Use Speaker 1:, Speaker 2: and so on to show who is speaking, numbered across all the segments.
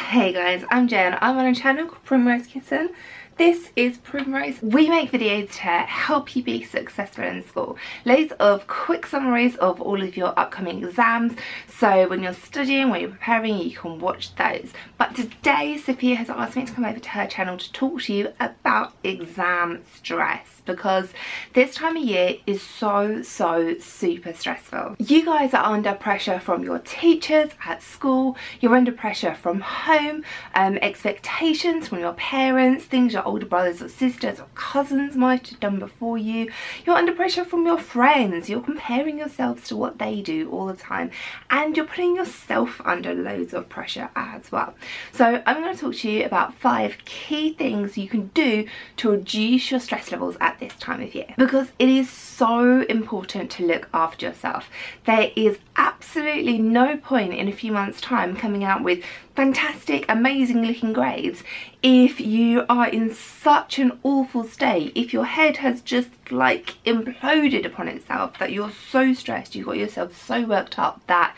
Speaker 1: Hey guys, I'm Jen. I'm on a channel called Primrose Kitten. This is Primrose. We make videos to help you be successful in school. Loads of quick summaries of all of your upcoming exams. So when you're studying, when you're preparing, you can watch those. But today, Sophia has asked me to come over to her channel to talk to you about exam stress, because this time of year is so super stressful. You guys are under pressure from your teachers at school, you're under pressure from home, expectations from your parents, things your older brothers or sisters or cousins might have done before you. You're under pressure from your friends, you're comparing yourselves to what they do all the time, and you're putting yourself under loads of pressure as well. So I'm going to talk to you about 5 key things you can do to reduce your stress levels at this time of year, because it is so important to look after yourself. There is absolutely no point in a few months' time coming out with fantastic, amazing looking grades if you are in such an awful state, if your head has just like imploded upon itself, that you're so stressed, you've got yourself so worked up that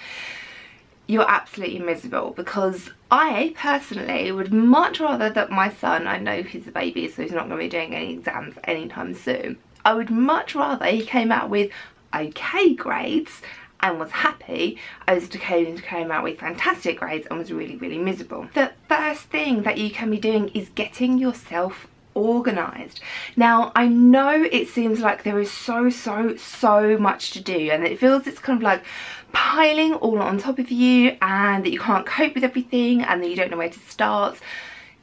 Speaker 1: you're absolutely miserable. Because I personally would much rather that my son, I know he's a baby so he's not going to be doing any exams anytime soon, I would much rather he came out with okay grades and was happy as to came out with fantastic grades and was really miserable. The first thing that you can be doing is getting yourself organised. Now I know it seems like there is so much to do, and it feels it's kind of like piling all on top of you, and that you can't cope with everything, and that you don't know where to start.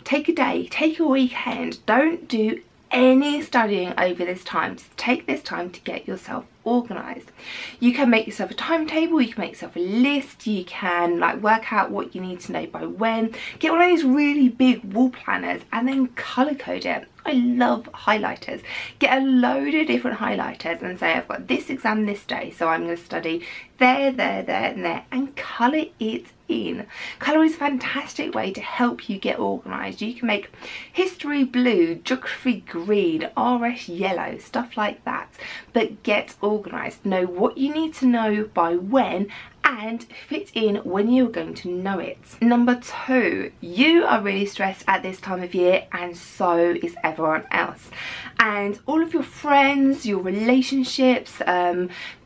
Speaker 1: Take a day, take a weekend, don't do any studying over this time. Just take this time to get yourself organised. You can make yourself a timetable, you can make yourself a list, you can like work out what you need to know by when. Get one of these really big wall planners and then colour code it. I love highlighters. Get a load of different highlighters and say I've got this exam this day, so I'm going to study there and there, and colour it in. Colour is a fantastic way to help you get organised. You can make history blue, geography green, RS yellow, stuff like that, but get organised. Know what you need to know by when, and fit in when you're going to know it. Number 2, you are really stressed at this time of year, and so is everyone else. And all of your friends, your relationships,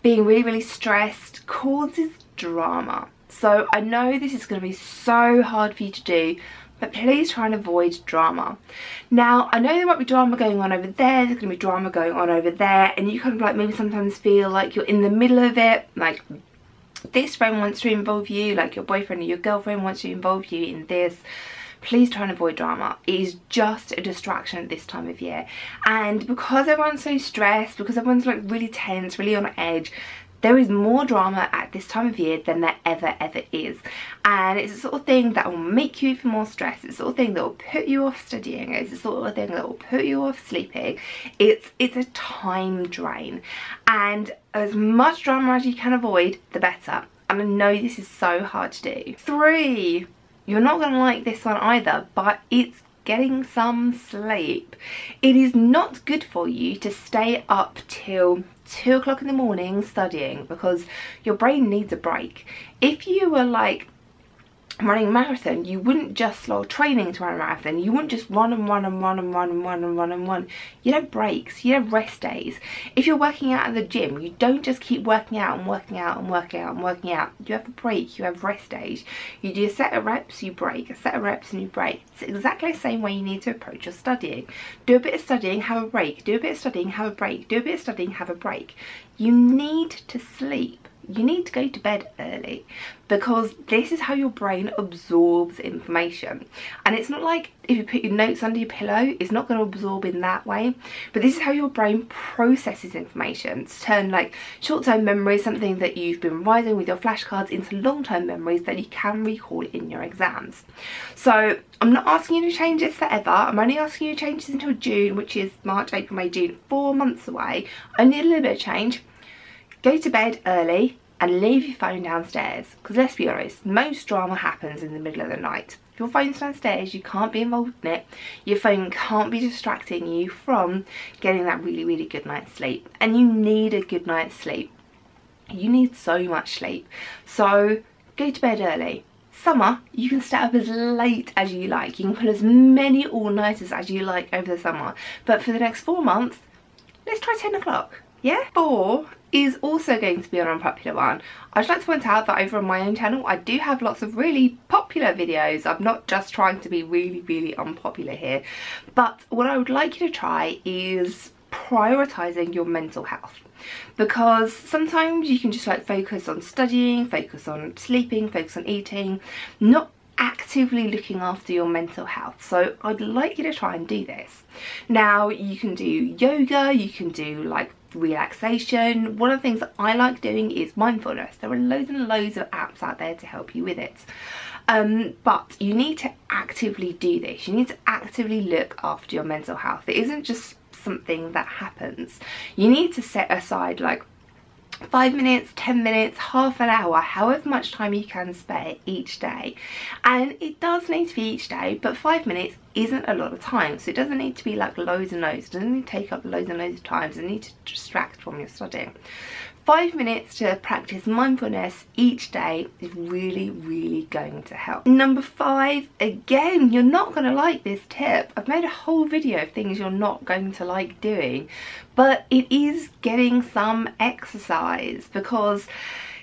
Speaker 1: being really stressed causes drama. So I know this is going to be so hard for you to do, but please try and avoid drama. Now, I know there might be drama going on over there, there's going to be drama going on over there, and you kind of like maybe sometimes feel like you're in the middle of it, like this friend wants to involve you, like your boyfriend or your girlfriend wants to involve you in this. Please try and avoid drama. It is just a distraction at this time of year. And because everyone's so stressed, because everyone's like really tense, really on edge, there is more drama at this time of year than there ever is. And it's the sort of thing that will make you even more stressed. It's the sort of thing that will put you off studying. It's the sort of thing that will put you off sleeping. It's a time drain. And as much drama as you can avoid, the better. And I know this is so hard to do. 3, you're not going to like this one either, but it's getting some sleep. It is not good for you to stay up till 2 o'clock in the morning studying, because your brain needs a break. If you were like running a marathon, you wouldn't just training to run a marathon, you wouldn't just run. You'd have breaks, you'd have rest days. If you're working out at the gym, you don't just keep working out. You have a break, you have rest days. You do a set of reps, you break, a set of reps and you break. It's exactly the same way you need to approach your studying. Do a bit of studying, have a break. Do a bit of studying, have a break. Do a bit of studying, have a break. You need to sleep. You need to go to bed early, because this is how your brain absorbs information. And it's not like if you put your notes under your pillow, it's not going to absorb in that way, but this is how your brain processes information to turn like short-term memories, something that you've been revising with your flashcards, into long-term memories that you can recall in your exams. So I'm not asking you to change this forever. I'm only asking you to change this until June, which is March, April, May, June, 4 months away. I need a little bit of change. Go to bed early and leave your phone downstairs, because let's be honest, most drama happens in the middle of the night. If your phone's downstairs, you can't be involved in it. Your phone can't be distracting you from getting that really good night's sleep. And you need a good night's sleep. You need so much sleep. So go to bed early. Summer, you can stay up as late as you like. You can put as many all-nighters as you like over the summer. But for the next 4 months, let's try 10 o'clock. Yeah? 4 is also going to be an unpopular one. I'd like to point out that over on my own channel, I do have lots of really popular videos. I'm not just trying to be really, really unpopular here. But what I would like you to try is prioritizing your mental health, because sometimes you can just like focus on studying, focus on sleeping, focus on eating, not actively looking after your mental health. So I'd like you to try and do this. Now you can do yoga, you can do like relaxation. One of the things that I like doing is mindfulness. There are loads and loads of apps out there to help you with it. But you need to actively do this. You need to actively look after your mental health. It isn't just something that happens. You need to set aside like 5 minutes, 10 minutes, half an hour, however much time you can spare each day. And it does need to be each day, but 5 minutes isn't a lot of time. So it doesn't need to be like loads and loads. It doesn't need to take up loads and loads of time. It doesn't need to distract from your studying. 5 minutes to practice mindfulness each day is really, really going to help. Number 5, again, you're not going to like this tip. I've made a whole video of things you're not going to like doing, but it is getting some exercise, because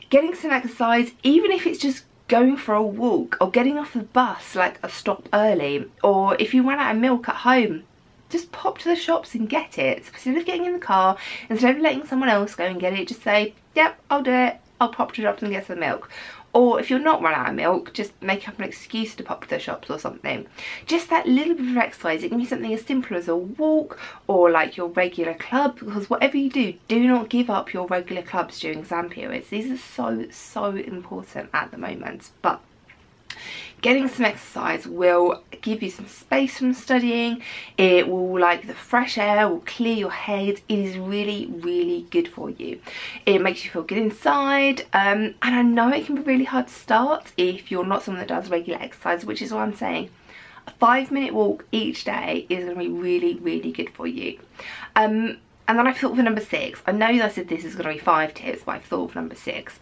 Speaker 1: getting some exercise, even if it's just going for a walk or getting off the bus like a stop early, or if you run out of milk at home, just pop to the shops and get it. So instead of getting in the car, instead of letting someone else go and get it, just say, yep, I'll do it. I'll pop to the shops and get some milk. Or if you're not run out of milk, just make up an excuse to pop to the shops or something. Just that little bit of exercise. It can be something as simple as a walk or like your regular club, because whatever you do not give up your regular clubs during exam periods. These are so important at the moment. But getting some exercise will give you some space from studying. It will, like, the fresh air will clear your head. It is really, really good for you. It makes you feel good inside, and I know it can be really hard to start if you're not someone that does regular exercise, which is why I'm saying a 5-minute walk each day is going to be really, really good for you. And then I thought for number 6, I know that I said this is going to be 5 tips, but I thought for number 6,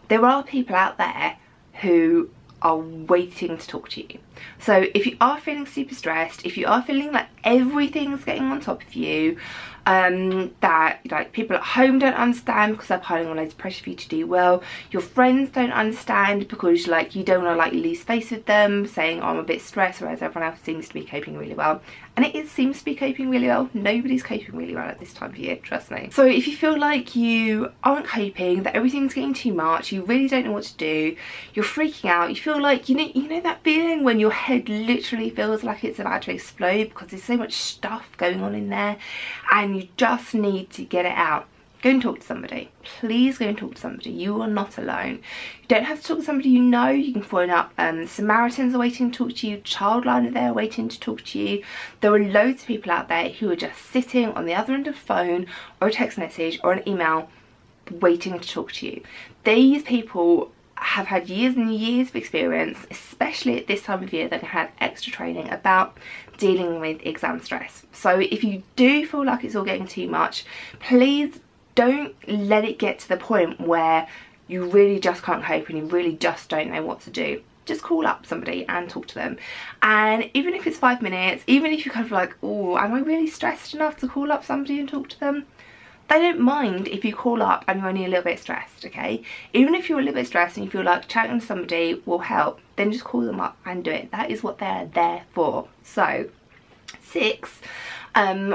Speaker 1: there are people out there who are waiting to talk to you. So if you are feeling super stressed, if you are feeling like everything's getting on top of you, that like people at home don't understand because they're piling on loads of pressure for you to do well, your friends don't understand because like you don't want to like lose face with them, saying, oh, I'm a bit stressed, whereas everyone else seems to be coping really well. And it seems to be coping really well. Nobody's coping really well at this time of year, trust me. So if you feel like you aren't coping, that everything's getting too much, you really don't know what to do, you're freaking out, you feel like, you know that feeling when your head literally feels like it's about to explode because there's so much stuff going on in there and you just need to get it out. Go and talk to somebody. Please go and talk to somebody. You are not alone. You don't have to talk to somebody you know. You can phone up. Samaritans are waiting to talk to you. Childline are there waiting to talk to you. There are loads of people out there who are just sitting on the other end of a phone or a text message or an email waiting to talk to you. These people have had years and years of experience, especially at this time of year. They've had extra training about dealing with exam stress. So if you do feel like it's all getting too much, please don't let it get to the point where you really just can't cope and you really just don't know what to do. Just call up somebody and talk to them. And even if it's 5 minutes, even if you're kind of like, oh, am I really stressed enough to call up somebody and talk to them? They don't mind if you call up and you're only a little bit stressed, okay? Even if you're a little bit stressed and you feel like chatting to somebody will help, then just call them up and do it. That is what they're there for. So, 6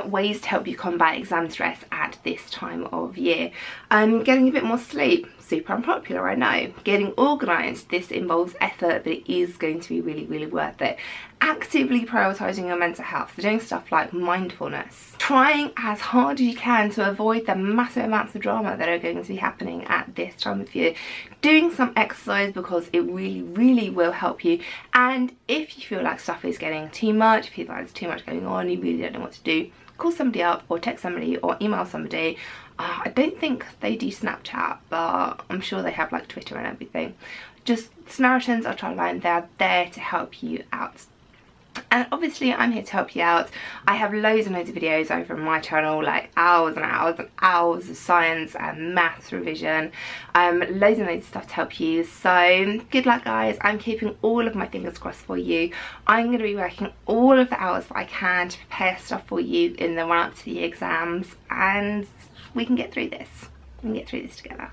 Speaker 1: ways to help you combat exam stress at this time of year. Getting a bit more sleep, super unpopular, I know. Getting organised, this involves effort, but it is going to be really, really worth it. Actively prioritising your mental health, so doing stuff like mindfulness. Trying as hard as you can to avoid the massive amounts of drama that are going to be happening at this time of year. Doing some exercise because it really, really will help you. And if you feel like stuff is getting too much, if you feel like there's too much going on, you really don't know what to do, call somebody up or text somebody or email somebody. I don't think they do Snapchat, but I'm sure they have like Twitter and everything. Just Samaritans or Childline, they're there to help you out. And obviously I'm here to help you out. I have loads and loads of videos over on my channel, like hours and hours and hours of science and maths revision, loads and loads of stuff to help you. So good luck guys, I'm keeping all of my fingers crossed for you. I'm going to be working all of the hours that I can to prepare stuff for you in the run up to the exams, and we can get through this. We can get through this together.